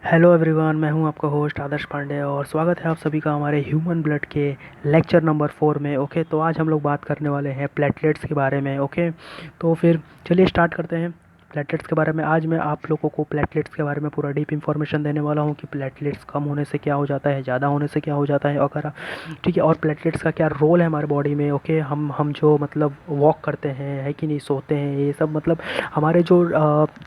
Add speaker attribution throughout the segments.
Speaker 1: Hello everyone, मैं हूं आपका होस्ट आदर्श पांडे और स्वागत है आप सभी का हमारे ह्यूमन ब्लड के लेक्चर नंबर 4 में। ओके, तो आज हम लोग बात करने वाले हैं प्लेटलेट्स के बारे में। ओके, तो फिर चलिए स्टार्ट करते हैं प्लेटलेट्स के बारे में। आज मैं आप लोगों को प्लेटलेट्स के बारे में पूरा डीप इन्फॉर्मेशन देने वाला हूं कि प्लेटलेट्स कम होने से क्या हो जाता है, ज़्यादा होने से क्या हो जाता है, अगर ठीक है, और प्लेटलेट्स का क्या रोल है हमारे बॉडी में। ओके, हम जो मतलब वॉक करते हैं है कि नहीं, सोते हैं, ये सब मतलब हमारे जो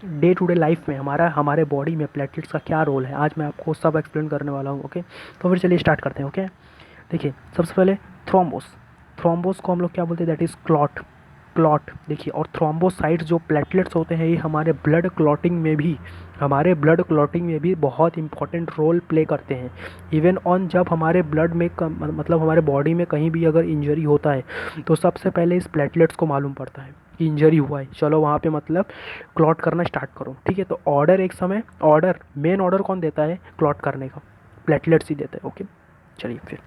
Speaker 1: डे टू डे लाइफ में हमारे बॉडी में प्लेटलेट्स का क्या रोल है, आज मैं आपको सब एक्सप्लेन करने वाला हूँ। ओके, तो फिर चलिए स्टार्ट करते हैं। ओके, देखिए सबसे पहले थ्रोम्बोस। थ्रोम्बोस को हम लोग क्या बोलते हैं, दैट इज़ क्लॉट। क्लॉट देखिए, और थ्रोम्बोसाइट्स जो प्लेटलेट्स होते हैं ये हमारे ब्लड क्लॉटिंग में भी बहुत इंपॉर्टेंट रोल प्ले करते हैं। इवन ऑन जब हमारे ब्लड में मतलब हमारे बॉडी में कहीं भी अगर इंजरी होता है तो सबसे पहले इस प्लेटलेट्स को मालूम पड़ता है कि इंजरी हुआ है, चलो वहाँ पे मतलब क्लॉट करना स्टार्ट करो। ठीक है, तो मेन ऑर्डर कौन देता है क्लॉट करने का? प्लेटलेट्स ही देता है। ओके, चलिए फिर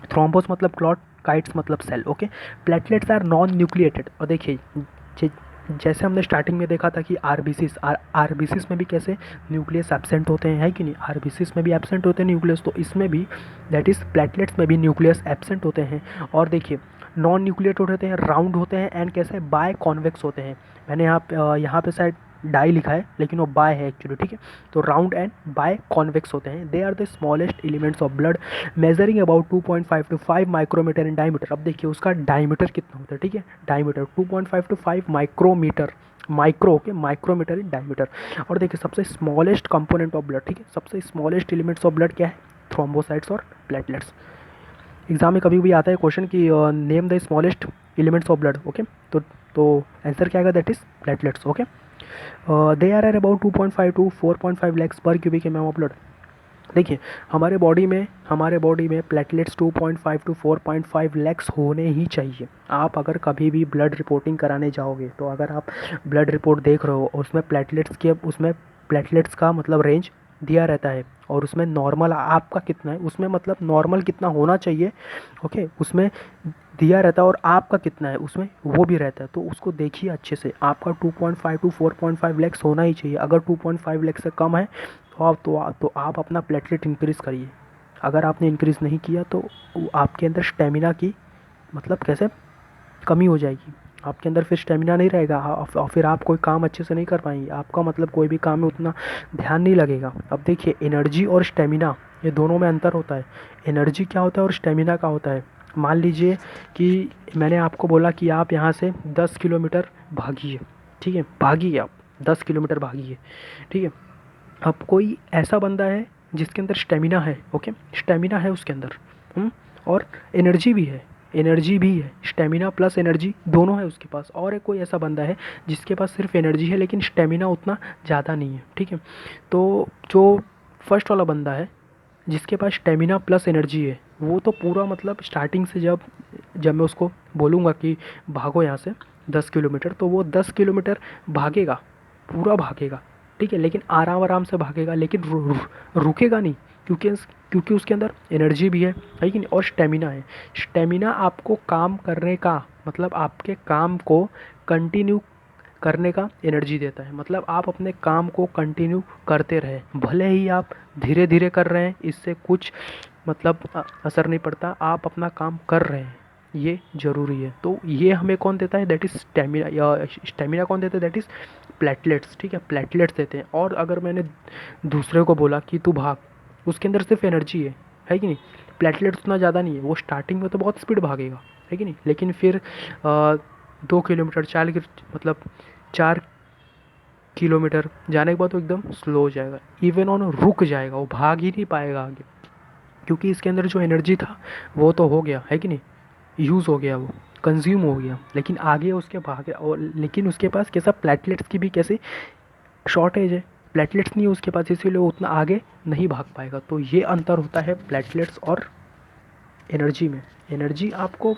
Speaker 1: थ्रोम्बोस मतलब क्लॉट, काइट्स मतलब cell. Okay, platelets are non nucleated. और देखिए जैसे हमने स्टार्टिंग में देखा था कि आरबीसीस में भी कैसे न्यूक्लियस एब्सेंट होते हैं, है कि नहीं, आरबीसीस में भी एब्सेंट होते हैं न्यूक्लियस, तो इसमें भी दैट इज़ प्लेटलेट्स में भी न्यूक्लियस एब्सेंट होते हैं। और देखिए नॉन न्यूक्लिएटेड होते हैं, राउंड होते हैं एंड कैसे बाय कॉन्वेक्स होते हैं। मैंने यहाँ पे शायद डाई लिखा है लेकिन वो बाय है एक्चुअली। ठीक है, तो राउंड एंड बाय कॉन्वेक्स होते हैं। They are the smallest elements of blood measuring about 2.5 to 5 micrometre in diameter. अब देखिए उसका डायमीटर कितना होता है। ठीक है, diameter 2.5 to 5 micrometre, micrometre in diameter. और देखिए सबसे स्मॉलेस्ट कंपोनेंट ऑफ ब्लड, ठीक है, सबसे स्मॉलेस्ट एलिमेंट्स ऑफ ब्लड क्या है? थ्रोम्बोसाइट्स और प्लेटलेट्स। एग्जाम में कभी भी आता है क्वेश्चन कि name the smallest elements of blood. Okay, तो आंसर क्या आएगा? That is platelets. Okay, they are about 2.5 to 4.5 lakhs per cubic M of blood. देखिए हमारे बॉडी में प्लेटलेट्स 2.5 to 4.5 लैक्स होने ही चाहिए। आप अगर कभी भी ब्लड रिपोर्टिंग कराने जाओगे तो अगर आप ब्लड रिपोर्ट देख रहे हो उसमें प्लेटलेट्स का मतलब रेंज दिया रहता है और उसमें नॉर्मल आपका कितना है, उसमें मतलब नॉर्मल कितना होना चाहिए, ओके, उसमें दिया रहता है, और आपका कितना है उसमें वो भी रहता है। तो उसको देखिए अच्छे से, आपका 2.5 to 4.5 लैक्स होना ही चाहिए। अगर 2.5 लैक्स से कम है तो आप अपना प्लेटलेट इंक्रीज़ करिए। अगर आपने इंक्रीज़ नहीं किया तो आपके अंदर स्टेमिना की मतलब कैसे कमी हो जाएगी, आपके अंदर फिर स्टेमिना नहीं रहेगा और फिर आप कोई काम अच्छे से नहीं कर पाएंगे, आपका मतलब कोई भी काम में उतना ध्यान नहीं लगेगा। अब देखिए एनर्जी और स्टेमिना, ये दोनों में अंतर होता है। एनर्जी क्या होता है और स्टेमिना क्या होता है? मान लीजिए कि मैंने आपको बोला कि आप यहाँ से 10 किलोमीटर भागिए। ठीक है, भागिए आप 10 किलोमीटर भागिए। ठीक है, अब कोई ऐसा बंदा है जिसके अंदर स्टेमिना है। ओके, स्टेमिना है उसके अंदर, और एनर्जी भी है, स्टेमिना प्लस एनर्जी दोनों है उसके पास। और एक कोई ऐसा बंदा है जिसके पास सिर्फ एनर्जी है लेकिन स्टेमिना उतना ज़्यादा नहीं है। ठीक है, तो जो फर्स्ट वाला बंदा है जिसके पास स्टेमिना प्लस एनर्जी है वो तो पूरा मतलब स्टार्टिंग से जब जब मैं उसको बोलूँगा कि भागो यहाँ से 10 किलोमीटर, तो वो 10 किलोमीटर भागेगा, पूरा भागेगा। ठीक है, लेकिन आराम आराम से भागेगा, लेकिन रुकेगा नहीं, क्योंकि क्योंकि उसके अंदर एनर्जी भी है कि नहीं, और स्टेमिना है। स्टेमिना आपको काम करने का मतलब आपके काम को कंटिन्यू करने का एनर्जी देता है। मतलब आप अपने काम को कंटिन्यू करते रहे, भले ही आप धीरे धीरे कर रहे हैं, इससे कुछ मतलब असर नहीं पड़ता, आप अपना काम कर रहे हैं, ये ज़रूरी है। तो ये हमें कौन देता है? That is stamina. या स्टेमिना कौन देता है? That is platelets. ठीक है, प्लेटलेट्स देते हैं। और अगर मैंने दूसरे को बोला कि तू भाग, उसके अंदर सिर्फ एनर्जी है कि नहीं, प्लेटलेट्स उतना ज़्यादा नहीं है, वो स्टार्टिंग में तो बहुत स्पीड भागेगा, है कि नहीं, लेकिन फिर 2 किलोमीटर मतलब 4 किलोमीटर जाने के बाद वो एकदम स्लो हो जाएगा, इवन ऑन रुक जाएगा, वो भाग ही नहीं पाएगा आगे, क्योंकि इसके अंदर जो एनर्जी था वो तो हो गया, है कि नहीं, यूज़ हो गया, वो कंज्यूम हो गया। लेकिन आगे उसके भागे, और लेकिन उसके पास कैसा प्लेटलेट्स की भी कैसे शॉर्टेज है, प्लेटलेट्स नहीं है उसके पास, इसीलिए वो उतना आगे नहीं भाग पाएगा। तो ये अंतर होता है प्लेटलेट्स और एनर्जी में। एनर्जी आपको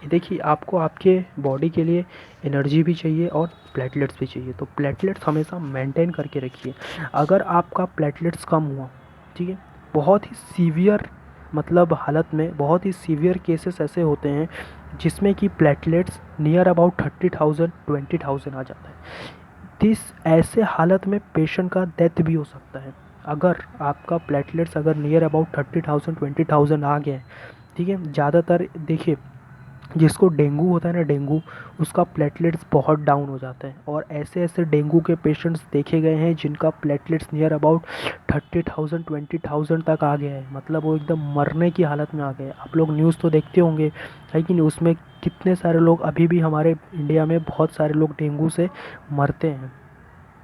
Speaker 1: देखिए, आपको आपके बॉडी के लिए एनर्जी भी चाहिए और प्लेटलेट्स भी चाहिए, तो प्लेटलेट्स हमेशा मेंटेन करके रखिए। अगर आपका प्लेटलेट्स कम हुआ, ठीक है, बहुत ही सीवियर मतलब हालत में, बहुत ही सीवियर केसेस ऐसे होते हैं जिसमें कि प्लेटलेट्स नियर अबाउट 30,000 20,000 आ जाता है। ऐसे हालत में पेशेंट का डेथ भी हो सकता है। अगर आपका प्लेटलेट्स अगर नियर अबाउट 30,000 20,000 आ गया है, ठीक है, ज़्यादातर देखिए जिसको डेंगू होता है ना, डेंगू, उसका प्लेटलेट्स बहुत डाउन हो जाता है। और ऐसे ऐसे डेंगू के पेशेंट्स देखे गए हैं जिनका प्लेटलेट्स नियर अबाउट 30,000 20,000 तक आ गया है, मतलब वो एकदम मरने की हालत में आ गए। आप लोग न्यूज़ तो देखते होंगे, है कि नहीं, उसमें कितने सारे लोग अभी भी हमारे इंडिया में बहुत सारे लोग डेंगू से मरते हैं,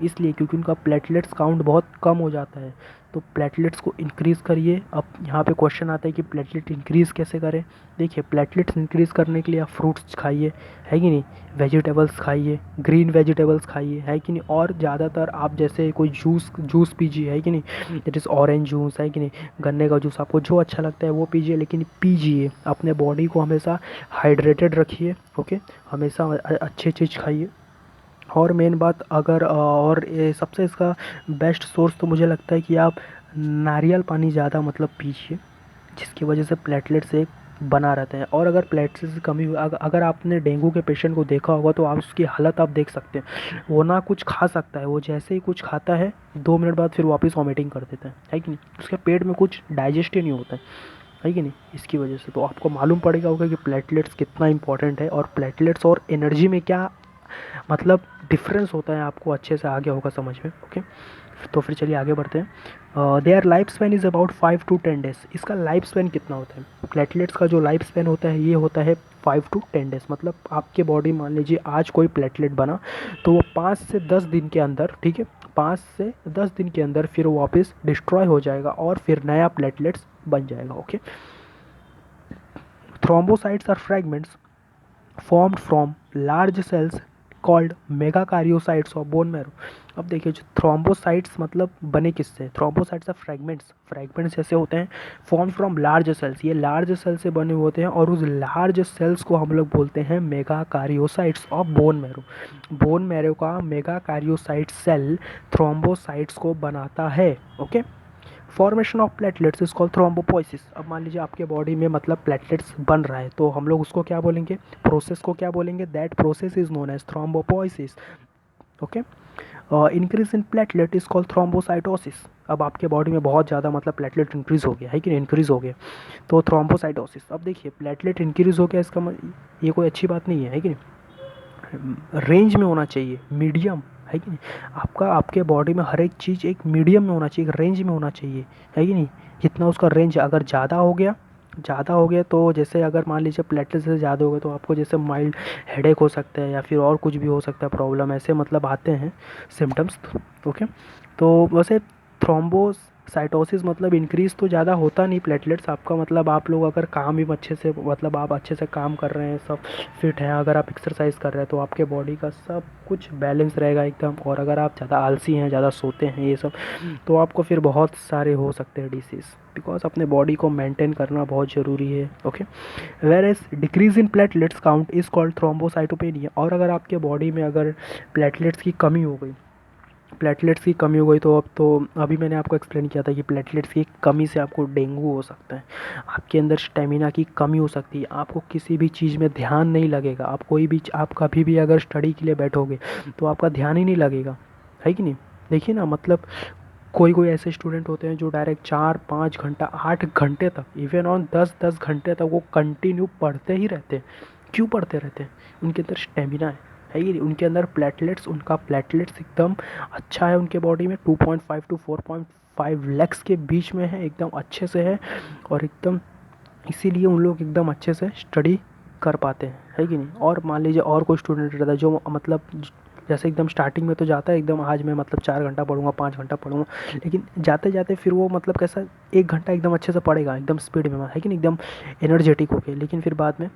Speaker 1: इसलिए क्योंकि उनका प्लेटलेट्स काउंट बहुत कम हो जाता है। तो प्लेटलेट्स को इंक्रीज़ करिए। अब यहाँ पे क्वेश्चन आता है कि प्लेटलेट इंक्रीज़ कैसे करें। देखिए प्लेटलेट्स इंक्रीज़ करने के लिए आप फ्रूट्स खाइए, है कि नहीं, वेजिटेबल्स खाइए, ग्रीन वेजिटेबल्स खाइए, है कि नहीं, और ज़्यादातर आप जैसे कोई जूस जूस पीजिए, है कि नहीं, दैट इज़ ऑरेंज जूस, है कि नहीं, गन्ने का जूस, आपको जो अच्छा लगता है वो पीजिए, लेकिन पीजिए। अपने बॉडी को हमेशा हाइड्रेटेड रखिए, ओके, हमेशा अच्छी चीज़ खाइए। और मेन बात अगर और ये सबसे इसका बेस्ट सोर्स तो मुझे लगता है कि आप नारियल पानी ज़्यादा मतलब पीजिए, जिसकी वजह से प्लेटलेट्स एक बना रहता है। और अगर प्लेटलेट्स की कमी अगर आपने डेंगू के पेशेंट को देखा होगा तो आप उसकी हालत आप देख सकते हैं, वो ना कुछ खा सकता है, वो जैसे ही कुछ खाता है 2 मिनट बाद फिर वापस वॉमिटिंग कर देता है कि नहीं, उसके पेट में कुछ डाइजेस्ट ही नहीं होता है कि नहीं, इसकी वजह से। तो आपको मालूम पड़ेगा होगा कि प्लेटलेट्स कितना इंपॉर्टेंट है, और प्लेटलेट्स और एनर्जी में क्या मतलब डिफरेंस होता है, आपको अच्छे से आ गया होगा समझ में, ओके। तो फिर चलिए आगे बढ़ते हैं। Their life span is about 5 to 10 days. इसका लाइफ स्पैन कितना होता है, प्लेटलेट्स का जो लाइफ स्पैन होता है ये होता है 5 to 10 डेज। मतलब आपके बॉडी, मान लीजिए आज कोई प्लेटलेट बना तो वो 5 से 10 दिन के अंदर, ठीक है, 5 से 10 दिन के अंदर फिर वो वापस डिस्ट्रॉय हो जाएगा और फिर नया प्लेटलेट्स बन जाएगा, okay. Thrombocytes are fragments formed from large cells called megakaryocytes of bone marrow. अब देखिए जो थ्रोम्बोसाइट्स मतलब बने किससे, थ्रोम्बोसाइट्स ऑफ फ्रैगमेंट्स, फ्रैगमेंट्स जैसे होते हैं, फॉर्म फ्रॉम लार्ज सेल्स, ये लार्ज सेल से बने होते हैं, और उस लार्ज सेल्स को हम लोग बोलते हैं megakaryocytes of bone marrow. Bone marrow का मेगाकारियोसाइट सेल थ्रोम्बोसाइट्स को बनाता है, okay. Formation of platelets is called thrombopoiesis. अब मान लीजिए आपके बॉडी में मतलब प्लेटलेट्स बन रहा है, तो हम लोग उसको क्या बोलेंगे, प्रोसेस को क्या बोलेंगे, that process is known as thrombopoiesis, okay. Increase in platelet is called thrombocytosis. अब आपके बॉडी में बहुत ज़्यादा मतलब प्लेटलेट इंक्रीज हो गया है कि नहीं, इंक्रीज हो गया, तो थ्रोम्बोसाइटोसिस। अब देखिए प्लेटलेट इंक्रीज हो गया, इसका ये कोई अच्छी बात नहीं है कि नहीं, रेंज में होना चाहिए, मीडियम, है कि नहीं, आपका आपके बॉडी में हर एक चीज़ एक मीडियम में होना चाहिए, एक रेंज में होना चाहिए, है कि नहीं। जितना उसका रेंज अगर ज़्यादा हो गया तो जैसे अगर मान लीजिए प्लेटलेट से ज़्यादा हो गया तो आपको जैसे माइल्ड हेडेक हो सकता है या फिर और कुछ भी हो सकता है, प्रॉब्लम ऐसे मतलब आते हैं सिम्टम्स, ओके। तो वैसे थ्रोम्बोसाइटोसिस मतलब इंक्रीज तो ज़्यादा होता नहीं प्लेटलेट्स आपका, मतलब आप लोग अगर काम भी अच्छे से, मतलब आप अच्छे से काम कर रहे हैं, सब फिट हैं, अगर आप एक्सरसाइज कर रहे हैं तो आपके बॉडी का सब कुछ बैलेंस रहेगा एकदम। और अगर आप ज़्यादा आलसी हैं, ज़्यादा सोते हैं ये सब, तो आपको फिर बहुत सारे हो सकते हैं डिसीज़, बिकॉज अपने बॉडी को मेंटेन करना बहुत ज़रूरी है, okay. Whereas decrease in platelets count is called thrombocytopenia. और अगर आपके बॉडी में अगर प्लेटलेट्स की कमी हो गई, प्लेटलेट्स की कमी हो गई तो अब तो अभी मैंने आपको एक्सप्लेन किया था कि प्लेटलेट्स की कमी से आपको डेंगू हो सकता है, आपके अंदर स्टेमिना की कमी हो सकती है, आपको किसी भी चीज़ में ध्यान नहीं लगेगा, आप कोई भी आप कभी भी अगर स्टडी के लिए बैठोगे तो आपका ध्यान ही नहीं लगेगा, है कि नहीं। देखिए ना, मतलब कोई कोई ऐसे स्टूडेंट होते हैं जो डायरेक्ट 4 5 घंटा 8 घंटे तक, इवन ऑन 10 10 घंटे तक वो कंटिन्यू पढ़ते ही रहते हैं। क्यों पढ़ते रहते हैं, उनके अंदर स्टेमिना है ही नहीं, उनके अंदर प्लेटलेट्स, उनका प्लेटलेट्स एकदम अच्छा है, उनके बॉडी में 2.5 to 4.5 लैक्स के बीच में है, एकदम अच्छे से है, और एकदम इसीलिए उन लोग एकदम अच्छे से स्टडी कर पाते हैं, है कि नहीं। और मान लीजिए और कोई स्टूडेंट रहता है जो मतलब जैसे एकदम स्टार्टिंग में तो जाता है एकदम, आज मैं मतलब 4 घंटा पढ़ूंगा 5 घंटा पढ़ूंगा, लेकिन जाते जाते फिर वो मतलब कैसा 1 घंटा एकदम अच्छे से पढ़ेगा एकदम स्पीड में, है कि नहीं, एकदम एनर्जेटिक होके, लेकिन फिर बाद में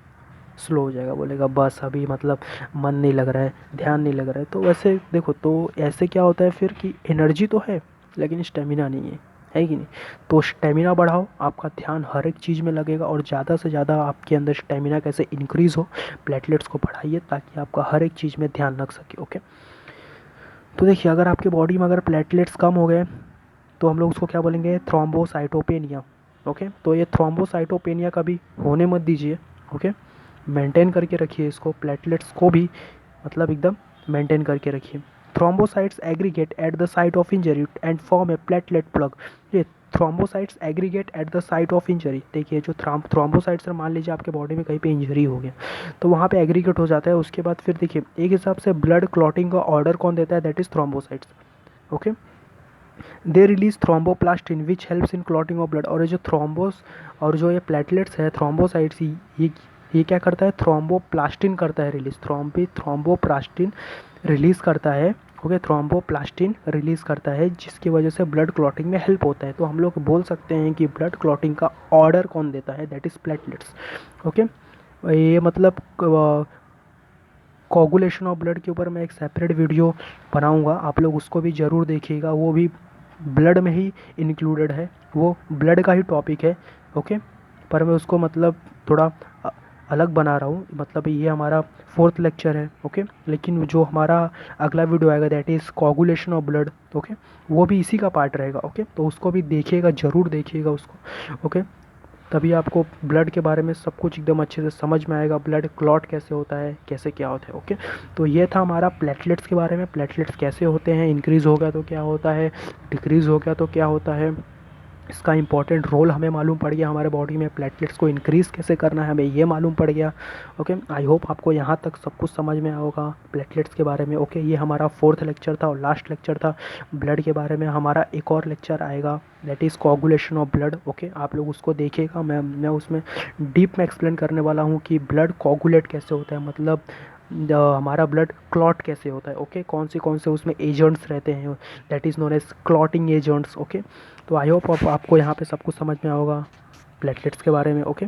Speaker 1: स्लो हो जाएगा, बोलेगा बस अभी मतलब मन नहीं लग रहा है, ध्यान नहीं लग रहा है। तो वैसे देखो, तो ऐसे क्या होता है फिर कि एनर्जी तो है लेकिन स्टेमिना नहीं है कि नहीं। तो स्टेमिना बढ़ाओ, आपका ध्यान हर एक चीज़ में लगेगा, और ज़्यादा से ज़्यादा आपके अंदर स्टेमिना कैसे इंक्रीज़ हो, प्लेटलेट्स को बढ़ाइए ताकि आपका हर एक चीज़ में ध्यान लग सके, ओके। तो देखिए अगर आपके बॉडी में अगर प्लेटलेट्स कम हो गए तो हम लोग उसको क्या बोलेंगे, थ्रोम्बोसाइटोपेनिया, ओके। तो ये थ्रोम्बोसाइटोपेनिया कभी होने मत दीजिए, ओके। मेंटेन करके रखिए इसको, प्लेटलेट्स को भी मतलब एकदम मेंटेन करके रखिए। Thrombocytes aggregate at the site of injury and form a platelet plug. ये thrombocytes aggregate at the site of injury, देखिए जो थ्रोम्बोसाइट्स मान लीजिए आपके बॉडी में कहीं पे इंजरी हो गया तो वहाँ पे एग्रीगेट हो जाता है। उसके बाद फिर देखिए एक हिसाब से ब्लड क्लॉटिंग का ऑर्डर कौन देता है, that is thrombocytes. Okay, they release thromboplastin which helps in clotting of blood. और ये जो थ्रोम्बोस और जो ये प्लेटलेट्स है थ्रोम्बोसाइट्स, ये क्या करता है, थ्रोम्बोप्लास्टिन करता है रिलीज, थ्रोम्बोप्लास्टिन रिलीज करता है। ओके, थ्रोम्बोप्लास्टिन रिलीज करता है जिसकी वजह से ब्लड क्लॉटिंग में हेल्प होता है। तो हम लोग बोल सकते हैं कि ब्लड क्लॉटिंग का ऑर्डर कौन देता है, दैट इज प्लेटलेट्स। ओके, ये मतलब कोगुलेशन ऑफ ब्लड के ऊपर मैं एक सेपरेट वीडियो बनाऊंगा, आप लोग उसको भी ज़रूर देखिएगा, वो भी ब्लड में ही इंक्लूडेड है, वो ब्लड का ही टॉपिक है। ओके, पर मैं उसको मतलब थोड़ा अलग बना रहा हूँ, मतलब ये हमारा 4th लेक्चर है। ओके, लेकिन जो हमारा अगला वीडियो आएगा that is coagulation of blood. Okay, वो भी इसी का पार्ट रहेगा। ओके, तो उसको भी देखिएगा, ज़रूर देखिएगा उसको। ओके, तभी आपको ब्लड के बारे में सब कुछ एकदम अच्छे से समझ में आएगा, ब्लड क्लॉट कैसे होता है, कैसे क्या होता है। ओके, तो ये था हमारा प्लेटलेट्स के बारे में, प्लेटलेट्स कैसे होते हैं, इंक्रीज़ हो गया तो क्या होता है, डिक्रीज़ हो गया तो क्या होता है, इसका इंपॉर्टेंट रोल हमें मालूम पड़ गया, हमारे बॉडी में प्लेटलेट्स को इंक्रीज़ कैसे करना है हमें ये मालूम पड़ गया। ओके, आई होप आपको यहाँ तक सब कुछ समझ में आया होगा प्लेटलेट्स के बारे में। ओके, ये हमारा 4th लेक्चर था और लास्ट लेक्चर था ब्लड के बारे में। हमारा एक और लेक्चर आएगा that is coagulation of blood. Okay, आप लोग उसको देखिएगा, मैं उसमें डीप में एक्सप्लेन करने वाला हूँ कि ब्लड कोगुलेट कैसे होता है, मतलब हमारा ब्लड क्लॉट कैसे होता है। ओके, कौन से उसमें एजेंट्स रहते हैं, that is known as clotting agents. Okay, तो आई होप आपको यहाँ पे सब कुछ समझ में होगा प्लेटलेट्स के बारे में। ओके,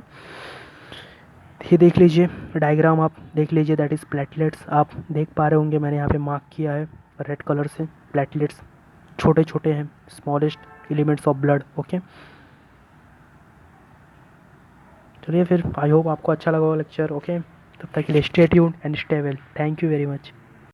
Speaker 1: ये देख लीजिए डायग्राम, आप देख लीजिए दैट इज़ प्लेटलेट्स, आप देख पा रहे होंगे मैंने यहाँ पे मार्क किया है रेड कलर से। प्लेटलेट्स छोटे छोटे हैं, smallest elements of blood. Okay, चलिए फिर आई होप आपको अच्छा लगा लेक्चर। ओके, तब तक के लिए stay tuned and stay well, thank you very much.